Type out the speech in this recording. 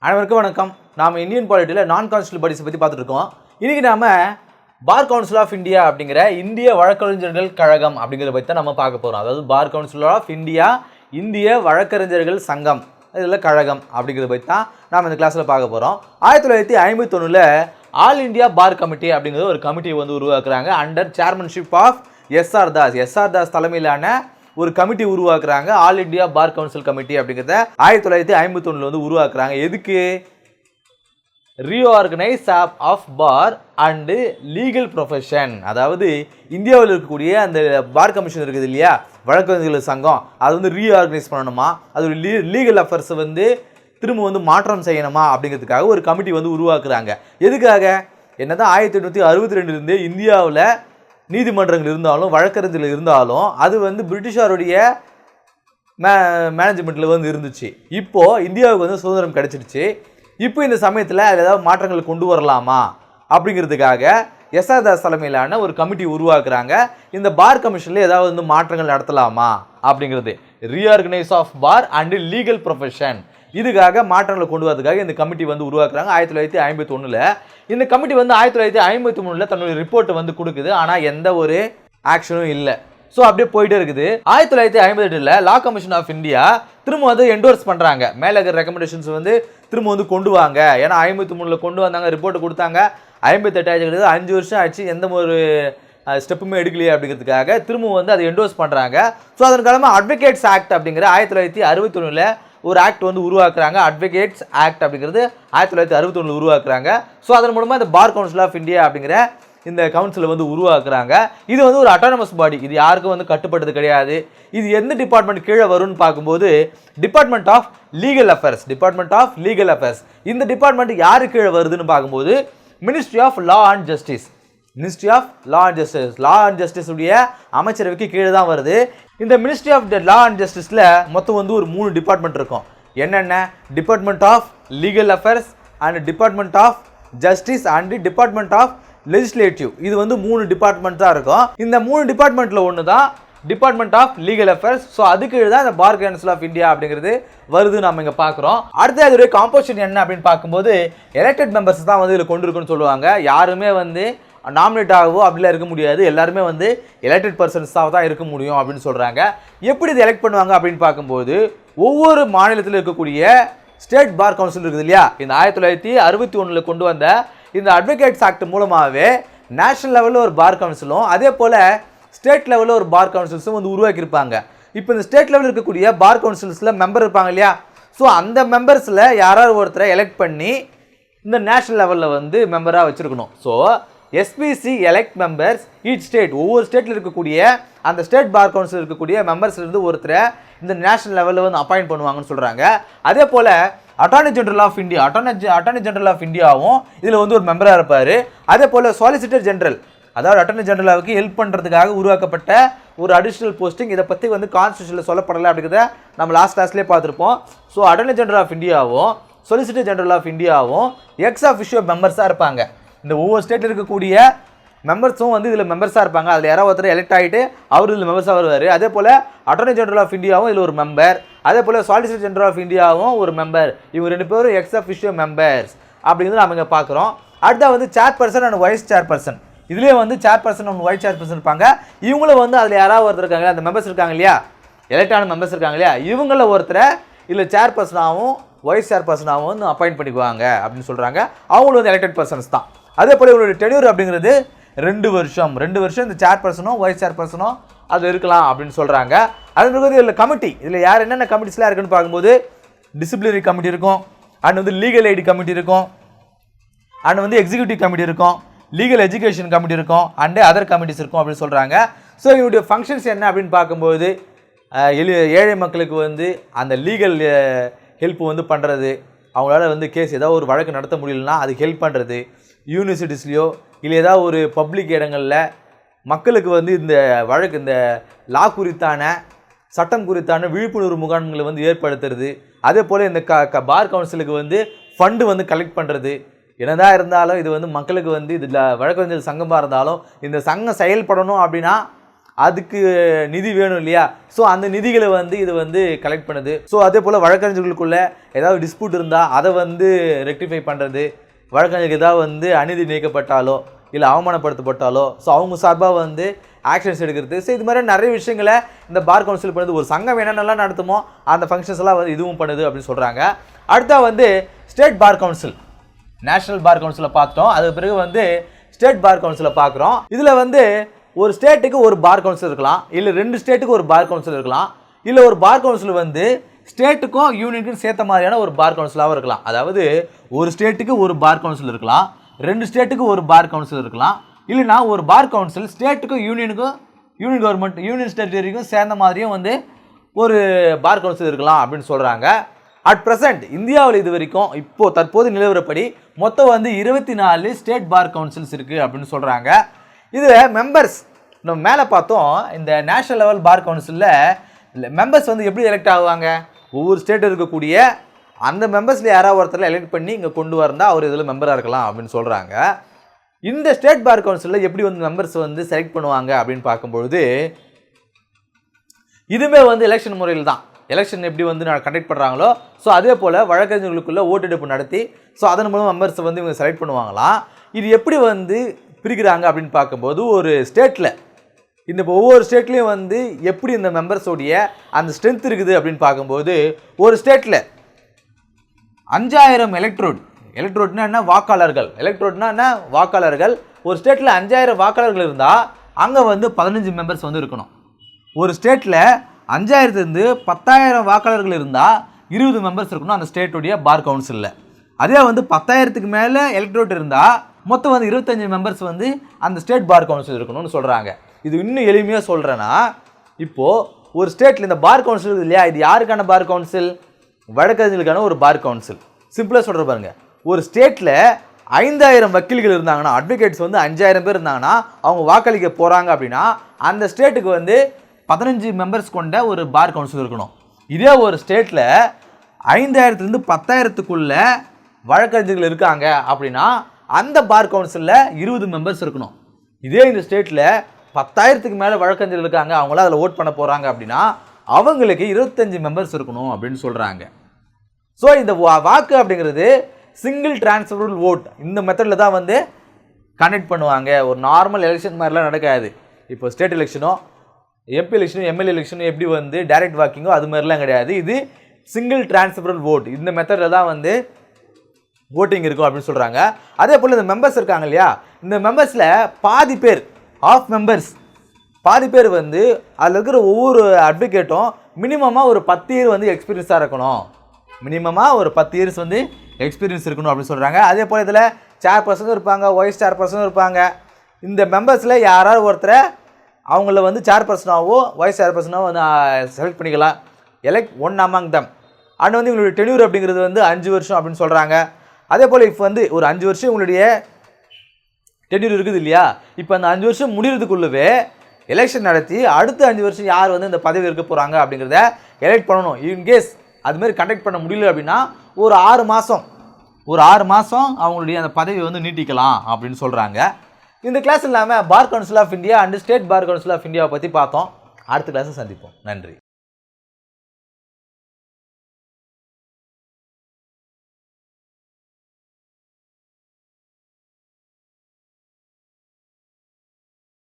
அனைவருக்கும் வணக்கம். நாம் இந்தியன் பாலிட்டியில் நான் கான்ஸ்டியூஷனல் பாடிஸை பற்றி பார்த்துட்டு இருக்கோம். இன்றைக்கி நாம் பார் கவுன்சில் ஆஃப் இந்தியா அப்படிங்கிற இந்திய வழக்கறிஞர்கள் கழகம் அப்படிங்கிறத பற்றி தான் நம்ம பார்க்க போகிறோம். அதாவது பார் கவுன்சில் ஆஃப் இந்தியா, இந்திய வழக்கறிஞர்கள் சங்கம், இதில் கழகம் அப்படிங்கிறத பற்றி தான் நாம் இந்த கிளாஸில் பார்க்க போகிறோம். 1951 ஆல் இந்தியா பார் கமிட்டி அப்படிங்கிற ஒரு கமிட்டியை வந்து உருவாக்குறாங்க. Under chairmanship of SR Das தலைமையிலான ஒரு கமிட்டி உருவாக்குறாங்க. All India bar council committee அப்படிங்கிறத 1951 வந்து உருவாக்குறாங்க. எதுக்கு? Reorganise of bar and legal profession. அதாவது இந்தியாவில் இருக்கக்கூடிய அந்த பார் கமிஷன் இருக்குது இல்லையா, வழக்கறிஞர்கள் சங்கம், அது வந்து ரீஆர்கனைஸ் பண்ணணுமா, அது லீகல் அஃபேர்ஸ் வந்து திரும்ப வந்து மாற்றம் செய்யணுமா அப்படிங்கிறதுக்காக ஒரு கமிட்டி வந்து உருவாக்குறாங்க. எதுக்காக? என்னதான் 1862 இந்தியாவில் நீதிமன்றங்கள் இருந்தாலும் வழக்கறிஞர்கள் இருந்தாலும் அது வந்து பிரிட்டிஷாருடைய மேனேஜ்மெண்ட்டில் வந்து இருந்துச்சு. இப்போது இந்தியாவுக்கு வந்து சுதந்திரம் கிடைச்சிருச்சு. இப்போ இந்த சமயத்தில் அதில் ஏதாவது மாற்றங்கள் கொண்டு வரலாமா அப்படிங்கிறதுக்காக எஸ்ஆர் தாஸ் தலைமையிலான ஒரு கமிட்டி உருவாக்குறாங்க. இந்த பார் கமிஷனில் ஏதாவது வந்து மாற்றங்கள் நடத்தலாமா அப்படிங்கிறது, reorganise of bar and legal profession, இதுக்காக மாற்றங்களை கொண்டு வரதுக்காக இந்த கமிட்டி வந்து உருவாக்குறாங்க 1951. இந்த கமிட்டி வந்து 1953 தன்னுடைய ரிப்போர்ட்டை வந்து கொடுக்குது. ஆனால் எந்த ஒரு ஆக்ஷனும் இல்லை. ஸோ அப்படியே போயிட்டே இருக்குது. 1958 லா கமிஷன் ஆஃப் இந்தியா திரும்ப வந்து என்டோர்ஸ் பண்ணுறாங்க. மேலே இருக்கிற ரெக்கமெண்டேஷன்ஸ் வந்து திரும்ப வந்து கொண்டு வாங்க. ஏன்னா 1953 கொண்டு வந்தாங்க, ரிப்போர்ட் கொடுத்தாங்க. 58 ஆச்சு, 5 வருஷம் ஆச்சு, எந்த ஒரு ஸ்டெப்புமே எடுக்கலையே அப்படிங்கிறதுக்காக திரும்ப வந்து அதை என்டோர்ஸ் பண்ணுறாங்க. ஸோ அதன் காலமாக அட்வொகேட்ஸ் ஆக்ட் அப்படிங்கிற 1961 ஒரு ஆக்ட் வந்து உருவாக்குறாங்க. அட்வொகேட்ஸ் ஆக்ட் அப்படிங்கிறது 1961 உருவாக்குறாங்க. ஸோ அதன் மூலமாக இந்த பார் கவுன்சில் ஆஃப் இந்தியா அப்படிங்கிற இந்த கவுன்சிலை வந்து உருவாக்குறாங்க. இது வந்து ஒரு அட்டானமஸ் பாடி, இது யாருக்கும் வந்து கட்டுப்பட்டது கிடையாது. இது எந்த டிபார்ட்மெண்ட் கீழே வரும்னு பார்க்கும்போது டிபார்ட்மெண்ட் ஆஃப் லீகல் அஃபேர்ஸ். இந்த டிபார்ட்மெண்ட் யாரு கீழே வருதுன்னு பார்க்கும்போது ministry of law and justice உடைய அமைச்சரவைக்கு கீழே தான் வருது. இந்த மினிஸ்ட்ரி ஆஃப் லா அண்ட் ஜஸ்டிஸில் மொத்தம் வந்து ஒரு 3 டிபார்ட்மெண்ட் இருக்கும். என்னென்ன? Department of legal affairs and department of justice and department of legislative. இது வந்து 3 டிபார்ட்மெண்ட் தான் இருக்கும். இந்த 3 டிபார்ட்மெண்ட்டில் ஒன்று தான் department of legal affairs. So அதுக்கு தான் இந்த பார் கவுன்சில் ஆஃப் இந்தியா அப்படிங்கிறது வருது நம்ம இங்கே பார்க்குறோம். அடுத்து அதோடைய காம்போசிஷன் என்ன அப்படின்னு பார்க்கும்போது எலெக்டட் மெம்பர்ஸ் தான் வந்து இதில் கொண்டு இருக்குன்னு சொல்லுவாங்க. யாருமே வந்து நாமினேட் ஆகவோ அப்படிலாம் இருக்க முடியாது. எல்லாருமே வந்து எலெக்டட் பர்சன்ஸாக தான் இருக்க முடியும் அப்படின்னு சொல்கிறாங்க. எப்படி இது எலெக்ட் பண்ணுவாங்க அப்படின்னு பார்க்கும்போது ஒவ்வொரு மாநிலத்தில் இருக்கக்கூடிய ஸ்டேட் பார் கவுன்சில் இருக்குது இல்லையா, இந்த 1961 கொண்டு வந்த இந்த அட்வொகேட்ஸ் ஆக்ட் மூலமாகவே நேஷனல் லெவலில் ஒரு பார் கவுன்சிலும் அதே போல் ஸ்டேட் லெவலில் ஒரு பார் கவுன்சில்ஸும் வந்து உருவாக்கியிருப்பாங்க. இப்போ இந்த ஸ்டேட் லெவலில் இருக்கக்கூடிய பார் கவுன்சில்ஸில் மெம்பர் இருப்பாங்க இல்லையா, ஸோ அந்த மெம்பர்ஸில் யாராவது ஒருத்தரை எலெக்ட் பண்ணி இந்த நேஷனல் லெவலில் வந்து மெம்பராக வச்சுருக்கணும். So SPC elect members each state, ஒவ்வொரு ஸ்டேட்டில் இருக்கக்கூடிய அந்த ஸ்டேட் பார் கவுன்சில் இருக்கக்கூடிய மெம்பர்ஸ்லேருந்து ஒருத்தரை இந்த நேஷனல் லெவலில் வந்து அப்பாயிண்ட் பண்ணுவாங்கன்னு சொல்கிறாங்க. அதே போல் அட்டார்னி ஜெனரல் ஆஃப் இந்தியாவும் இதில் வந்து ஒரு மெம்பராக இருப்பார். அதே போல் சொலிசிட்டர் ஜெனரல், அதாவது அட்டார்னி ஜெனரலுக்கு ஹெல்ப் பண்ணுறதுக்காக உருவாக்கப்பட்ட ஒரு அடிஷ்னல் போஸ்டிங். இதை பற்றி வந்து கான்ஸ்டியூஷனில் சொல்லப்படலை அப்படிங்கிறத நம்ம லாஸ்ட் கிளாஸ்லேயே பார்த்துருப்போம். ஸோ அட்டார்னி ஜெனரல் ஆஃப் இந்தியாவும் சொலிசிட்டர் ஜெனரல் ஆஃப் இந்தியாவும் எக்ஸ் ஆஃபிஷியோ மெம்பர்ஸாக இருப்பாங்க. இந்த ஒவ்வொரு ஸ்டேட்டில் இருக்கக்கூடிய மெம்பர்ஸும் வந்து இதில் மெம்பர்ஸாக இருப்பாங்க. அதில் யாராவது ஒருத்தர் எலெக்ட் ஆகிட்டு அவர் இதில் மெம்பர்ஸாக வருவார். அதே போல் அட்டார்னி ஜெனரல் ஆஃப் இந்தியாவும் இதில் ஒரு மெம்பர், அதே போல் சொலிசிட்டர் ஜெனரல் ஆஃப் இந்தியாவும் ஒரு மெம்பர். இவங்க 2 பேரும் எக்ஸ் ஆஃபிஷியோ மெம்பர்ஸ் அப்படிங்கிறது நம்ம இங்கே பார்க்குறோம். அடுத்த வந்து சேர்பர்சன் அண்ட் வைஸ் சேர்பர்சன். இதுலேயே வந்து சேர்பர்சன் அண்ட் வைஸ் சேர்பர்சன் இருப்பாங்க. இவங்களும் வந்து அதில் யாராவது ஒருத்தர் இருக்காங்க, அந்த மெம்பர்ஸ் இருக்காங்க இல்லையா, எலெக்டான மெம்பர்ஸ் இருக்காங்க இல்லையா, இவங்கள ஒருத்தரை இல்லை சேர்பர்சனாகவும் வைஸ் சேர்பர்சனாகவும் வந்து அப்பாயிண்ட் பண்ணிக்குவாங்க அப்படின்னு சொல்கிறாங்க. அவங்களும் வந்து எலெக்டட் பர்சன்ஸ் தான். அதே போல் இவங்களுடைய டென்யூர் அப்படிங்கிறது 2 வருஷம் இந்த சேர்பர்சனும் வைஸ் சேர்பர்சனும் அது இருக்கலாம் அப்படின்னு சொல்கிறாங்க. அது பிறகு இதில் கமிட்டி, இதில் யார் என்னென்ன கமிட்டிஸ்லாம் இருக்குன்னு பார்க்கும்போது டிசிப்ளினரி கமிட்டி இருக்கும், அண்ட் வந்து லீகல் எய்டு கமிட்டி இருக்கும், அண்ட் வந்து எக்ஸிக்யூட்டிவ் கமிட்டி இருக்கும், லீகல் எஜுகேஷன் கமிட்டி இருக்கும், அண்டு அதர் கமிட்டிஸ் இருக்கும் அப்படின்னு சொல்கிறாங்க. ஸோ இவருடைய ஃபங்க்ஷன்ஸ் என்ன அப்படின்னு பார்க்கும்போது ஏழை மக்களுக்கு வந்து அந்த லீகல் ஹெல்ப் வந்து பண்ணுறது, அவங்களால வந்து கேஸ் ஏதாவது ஒரு வழக்கு நடத்த முடியலன்னா அதுக்கு ஹெல்ப் பண்ணுறது, யூனிவர்சிட்டிஸ்லையோ இல்லை ஏதாவது ஒரு பப்ளிக் இடங்களில் மக்களுக்கு வந்து இந்த வழக்கு இந்த லா குறித்தான சட்டம் குறித்தான விழிப்புணர்வு முகாம்களை வந்து ஏற்படுத்துறது, அதே போல் இந்த பார் கவுன்சிலுக்கு வந்து ஃபண்டு வந்து கலெக்ட் பண்ணுறது. என்னதான் இருந்தாலும் இது வந்து மக்களுக்கு வந்து இதில் வழக்கறிஞர் சங்கமாக இருந்தாலும் இந்த சங்கம் செயல்படணும் அப்படின்னா அதுக்கு நிதி வேணும் இல்லையா? ஸோ அந்த நிதிகளை வந்து இது வந்து கலெக்ட் பண்ணுது. ஸோ அதே போல் வழக்கறிஞர்களுக்குள்ள ஏதாவது டிஸ்பியூட் இருந்தால் அதை வந்து ரெக்டிஃபை பண்ணுறது, வழக்கறிஞருக்கு ஏதாவது வந்து அநீதி நீக்கப்பட்டாலோ இல்லை அவமானப்படுத்தப்பட்டாலோ ஸோ அவங்க சார்பாக வந்து ஆக்ஷன்ஸ் எடுக்கிறது. ஸோ இது மாதிரி நிறைய விஷயங்களை இந்த பார் கவுன்சில் பண்ணுது. ஒரு சங்கம் என்னென்னலாம் நடத்துமோ அந்த ஃபங்க்ஷன்ஸ் எல்லாம் வந்து இதுவும் பண்ணுது அப்படின்னு சொல்கிறாங்க. அடுத்தா வந்து ஸ்டேட் பார் கவுன்சில், நேஷனல் பார் கவுன்சிலை பார்த்தோம். அதுக்கு பிறகு வந்து ஸ்டேட் பார் கவுன்சிலை பார்க்குறோம். இதில் வந்து ஒரு ஸ்டேட்டுக்கு ஒரு பார் கவுன்சில் இருக்கலாம், இல்லை 2 ஸ்டேட்டுக்கு ஒரு பார் கவுன்சில் இருக்கலாம், இல்லை ஒரு பார் கவுன்சில் வந்து ஸ்டேட்டுக்கும் யூனியனுக்கும் சேர்த்த மாதிரியான ஒரு பார் கவுன்சிலாகவும் இருக்கலாம். அதாவது ஒரு ஸ்டேட்டுக்கு ஒரு பார் கவுன்சில் இருக்கலாம், 2 ஸ்டேட்டுக்கு ஒரு பார் கவுன்சில் இருக்கலாம், இல்லைனா ஒரு பார் கவுன்சில் ஸ்டேட்டுக்கும் யூனியனுக்கும் யூனியன் கவர்மெண்ட் யூனியன் டெரிட்டரிக்கும் சேர்ந்த மாதிரியும் வந்து ஒரு பார் கவுன்சில் இருக்கலாம் அப்படின்னு சொல்கிறாங்க. அட் ப்ரெசென்ட் இந்தியாவில் இது வரைக்கும் இப்போது தற்போது நிலவரப்படி மொத்தம் வந்து 24 ஸ்டேட் பார் கவுன்சில்ஸ் இருக்குது அப்படின்னு சொல்கிறாங்க. இதில் மெம்பர்ஸ் நம்ம மேலே பார்த்தோம். இந்த நேஷனல் லெவல் பார் கவுன்சிலில் மெம்பர்ஸ் வந்து எப்படி எலெக்ட் ஆகுவாங்க? ஒவ்வொரு ஸ்டேட்டில் இருக்கக்கூடிய அந்த மெம்பர்ஸில் யாராவது ஒருத்தர் எலெக்ட் பண்ணி இங்கே கொண்டு வந்தால் அவர் இதில் மெம்பராக இருக்கலாம் அப்படின்னு சொல்கிறாங்க. இந்த ஸ்டேட் பார் கவுன்சிலில் எப்படி வந்து மெம்பர்ஸ் வந்து செலக்ட் பண்ணுவாங்க அப்படின்னு பார்க்கும்பொழுது இதுவுமே வந்து எலெக்ஷன் முறையில் தான். எலெக்ஷன் எப்படி வந்து கண்டக்ட் பண்ணுறாங்களோ ஸோ அதே போல் வழக்கறிஞர்களுக்குள்ளே ஓட்டெடுப்பு நடத்தி ஸோ அதன் மூலம் மெம்பர்ஸை வந்து இவங்க செலக்ட் பண்ணுவாங்களாம். இது எப்படி வந்து பிரிக்கிறாங்க அப்படின்னு பார்க்கும்போது ஒரு ஸ்டேட்டில் இந்த ஒவ்வொரு ஸ்டேட்லேயும் வந்து எப்படி இந்த மெம்பர்ஸோடைய அந்த ஸ்ட்ரென்த் இருக்குது அப்படின்னு பார்க்கும்போது ஒரு ஸ்டேட்டில் 5000 எலக்ட்ரோட்னா என்ன? வாக்காளர்கள். எலக்ட்ரோட்னா என்ன? வாக்காளர்கள். ஒரு ஸ்டேட்டில் 5000 வாக்காளர்கள் இருந்தால் அங்கே வந்து 15 மெம்பர்ஸ் வந்து இருக்கணும். ஒரு ஸ்டேட்டில் 5000லேருந்து 10,000 வாக்காளர்கள் இருந்தால் 20 மெம்பர்ஸ் இருக்கணும் அந்த ஸ்டேட்டுடைய பார் கவுன்சிலில். அதே வந்து 10,000க்கு மேலே எலக்ட்ரோட் இருந்தால் மொத்தம் வந்து 25 மெம்பர்ஸ் வந்து அந்த ஸ்டேட் பார் கவுன்சில் இருக்கணும்னு சொல்கிறாங்க. இது இன்னும் எளிமையாக சொல்கிறேன்னா, இப்போது ஒரு ஸ்டேட்டில் இந்த பார் கவுன்சில் இல்லையா, இது யாருக்கான பார் கவுன்சில்? வழக்கறிஞர்களுக்கான ஒரு பார் கவுன்சில். சிம்பிளாக சொல்கிற பாருங்க, ஒரு ஸ்டேட்டில் 5000 வக்கீல்கள் இருந்தாங்கன்னா, அட்வொகேட்ஸ் வந்து 5000 பேர் இருந்தாங்கன்னா அவங்க வாக்களிக்க போகிறாங்க அப்படின்னா அந்த ஸ்டேட்டுக்கு வந்து 15 மெம்பர்ஸ் கொண்ட ஒரு பார் கவுன்சில் இருக்கணும். இதே ஒரு ஸ்டேட்டில் 5000லேருந்து 10,000க்குள்ள வழக்கறிஞர்கள் இருக்காங்க அப்படின்னா அந்த பார் கவுன்சிலில் 20 மெம்பர்ஸ் இருக்கணும். இதே இந்த ஸ்டேட்டில் 10,000க்கு மேலே வழக்கறிஞர்கள் இருக்காங்க, அவங்களாம் அதில் ஓட் பண்ண போகிறாங்க அப்படின்னா அவங்களுக்கு 25 மெம்பர்ஸ் இருக்கணும் அப்படின்னு சொல்கிறாங்க. ஸோ இந்த வாக்கு அப்படிங்கிறது சிங்கிள் டிரான்ஸ்ஃபரபிள் ஓட் இந்த மெத்தடில் தான் வந்து கனெக்ட் பண்ணுவாங்க. ஒரு நார்மல் எலெக்ஷன் மாதிரிலாம் நடக்காது. இப்போ ஸ்டேட் எலெக்ஷனோ எம்பி எலெக்ஷனோ எம்எல்ஏ எலெக்ஷனோ எப்படி வந்து டைரக்ட் வாக்கிங்கோ அது மாதிரிலாம் கிடையாது. இது சிங்கிள் டிரான்ஸ்ஃபரபிள் ஓட் இந்த மெத்தடில் தான் வந்து ஓட்டிங் இருக்கும் அப்படின்னு சொல்கிறாங்க. அதே போல் இந்த மெம்பர்ஸ் இருக்காங்க இல்லையா, இந்த மெம்பர்ஸில் பாதி பேர் பாதி பேர் வந்து அதில் இருக்கிற ஒவ்வொரு அட்வொகேட்டும் மினிமமாக ஒரு 10 இயர் வந்து எக்ஸ்பீரியன்ஸாக இருக்கணும். மினிமமாக ஒரு 10 இயர்ஸ் வந்து எக்ஸ்பீரியன்ஸ் இருக்கணும் அப்படின்னு சொல்கிறாங்க. அதே போல் இதில் சேர்பர்சனும் இருப்பாங்க, வைஸ் சேர்பர்சனும் இருப்பாங்க. இந்த மெம்பர்ஸில் யாராவது ஒருத்தரை அவங்கள வந்து சேர்பர்சனாகவோ வைஸ் சேர்பர்சனாகவோ வந்து செலக்ட் பண்ணிக்கலாம். Elect one among them. And வந்து இவங்களுடைய டென்யூர் அப்படிங்கிறது வந்து 5 வருஷம் அப்படின்னு சொல்கிறாங்க. அதே போல் இப்போ வந்து ஒரு 5 வருஷம் உங்களுடைய டென்யூர் இருக்குது இல்லையா, இப்போ அந்த 5 வருஷம் முடிகிறதுக்குள்ளவே எலெக்ஷன் நடத்தி அடுத்த 5 வருஷம் யார் வந்து இந்த பதவி இருக்க போகிறாங்க அப்படிங்கிறத எலெக்ட் பண்ணணும். இன்கேஸ் அதுமாரி கண்டக்ட் பண்ண முடியல அப்படின்னா ஒரு 6 மாதம் அவங்களுடைய அந்த பதவியை வந்து நீட்டிக்கலாம் அப்படின்னு சொல்கிறாங்க. இந்த கிளாஸ் இல்லாமல் bar council of India and state bar council of இந்தியாவை பற்றி பார்த்தோம். அடுத்த கிளாஸை சந்திப்போம். நன்றி.